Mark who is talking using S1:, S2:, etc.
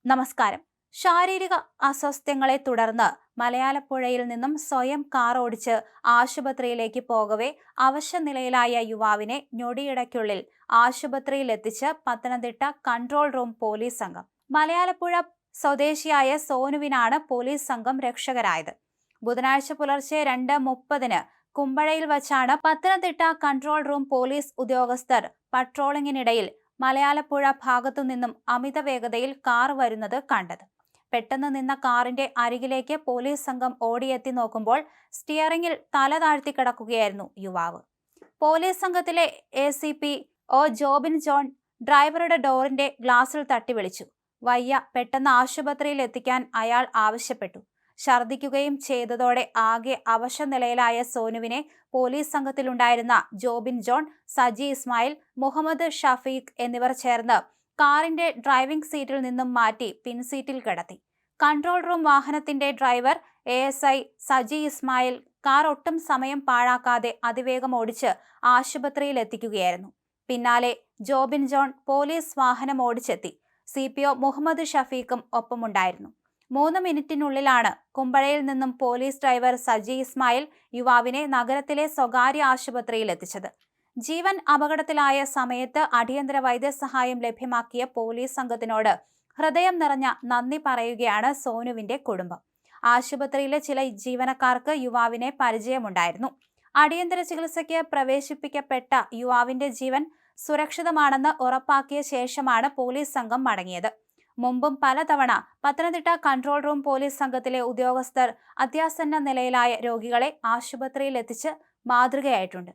S1: നമസ്കാരം. ശാരീരിക അസ്വസ്ഥങ്ങളെ തുടർന്ന് മലയാലപ്പുഴയിൽ നിന്നും സ്വയം കാർ ഓടിച്ച് ആശുപത്രിയിലേക്ക് പോകവെ അവശനിലയിലായ യുവാവിനെ ഞൊടിയിടയ്ക്കുള്ളിൽ ആശുപത്രിയിൽ എത്തിച്ച് പത്തനംതിട്ട കൺട്രോൾ റൂം പോലീസ് സംഘം. മലയാലപ്പുഴ സ്വദേശിയായ സോനുവിനാണ് പോലീസ് സംഘം രക്ഷകരായത്. ബുധനാഴ്ച പുലർച്ചെ 2:30 കുമ്പഴയിൽ വച്ചാണ് പത്തനംതിട്ട കൺട്രോൾ റൂം പോലീസ് ഉദ്യോഗസ്ഥർ പട്രോളിംഗിനിടയിൽ മലയാലപ്പുഴ ഭാഗത്തു നിന്നും അമിത വേഗതയിൽ കാർ വരുന്നത് കണ്ടത്. പെട്ടെന്ന് നിന്ന കാറിന്റെ അരികിലേക്ക് പോലീസ് സംഘം ഓടിയെത്തി നോക്കുമ്പോൾ സ്റ്റിയറിംഗിൽ തല താഴ്ത്തി കിടക്കുകയായിരുന്നു യുവാവ്. പോലീസ് സംഘത്തിലെ ACP ജോബിൻ ജോൺ ഡ്രൈവറുടെ ഡോറിന്റെ ഗ്ലാസിൽ തട്ടി വിളിച്ചു. വയ്യ, പെട്ടെന്ന് ആശുപത്രിയിൽ എത്തിക്കാൻ അയാൾ ആവശ്യപ്പെട്ടു. ഛർദ്ദിക്കുകയും ചെയ്തതോടെ ആകെ അവശനിലയിലായ സോനുവിനെ പോലീസ് സംഘത്തിലുണ്ടായിരുന്ന ജോബിൻ ജോൺ, സജി ഇസ്മായിൽ, മുഹമ്മദ് ഷഫീഖ് എന്നിവർ ചേർന്ന് കാറിന്റെ ഡ്രൈവിംഗ് സീറ്റിൽ നിന്നും മാറ്റി പിൻസീറ്റിൽ കിടത്തി. കൺട്രോൾ റൂം വാഹനത്തിന്റെ driver ASI Saji Ismail car ഒട്ടും സമയം പാഴാക്കാതെ അതിവേഗം ഓടിച്ച് ആശുപത്രിയിൽ എത്തിക്കുകയായിരുന്നു. പിന്നാലെ ജോബിൻ ജോൺ പോലീസ് വാഹനം ഓടിച്ചെത്തി. CPO മുഹമ്മദ് ഷഫീഖും ഒപ്പമുണ്ടായിരുന്നു. 3 മിനിറ്റിനുള്ളിലാണ് കുമ്പഴയിൽ നിന്നും പോലീസ് ഡ്രൈവർ സജി ഇസ്മായിൽ യുവാവിനെ നഗരത്തിലെ സ്വകാര്യ ആശുപത്രിയിൽ എത്തിച്ചത്. ജീവൻ അപകടത്തിലായ സമയത്ത് അടിയന്തര വൈദ്യസഹായം ലഭ്യമാക്കിയ പോലീസ് സംഘത്തിനോട് ഹൃദയം നിറഞ്ഞ നന്ദി പറയുകയാണ് സോനുവിന്റെ കുടുംബം. ആശുപത്രിയിലെ ചില ജീവനക്കാർക്ക് യുവാവിനെ പരിചയമുണ്ടായിരുന്നു. അടിയന്തര ചികിത്സയ്ക്ക് പ്രവേശിപ്പിക്കപ്പെട്ട യുവാവിന്റെ ജീവൻ സുരക്ഷിതമാണെന്ന് ഉറപ്പാക്കിയ ശേഷമാണ് പോലീസ് സംഘം മടങ്ങിയത്. മുമ്പും പലതവണ പത്തനംതിട്ട കൺട്രോൾ റൂം പോലീസ് സംഘത്തിലെ ഉദ്യോഗസ്ഥർ അത്യാസന്ന നിലയിലായ രോഗികളെ ആശുപത്രിയിൽ എത്തിച്ച് മാതൃകയായിട്ടുണ്ട്.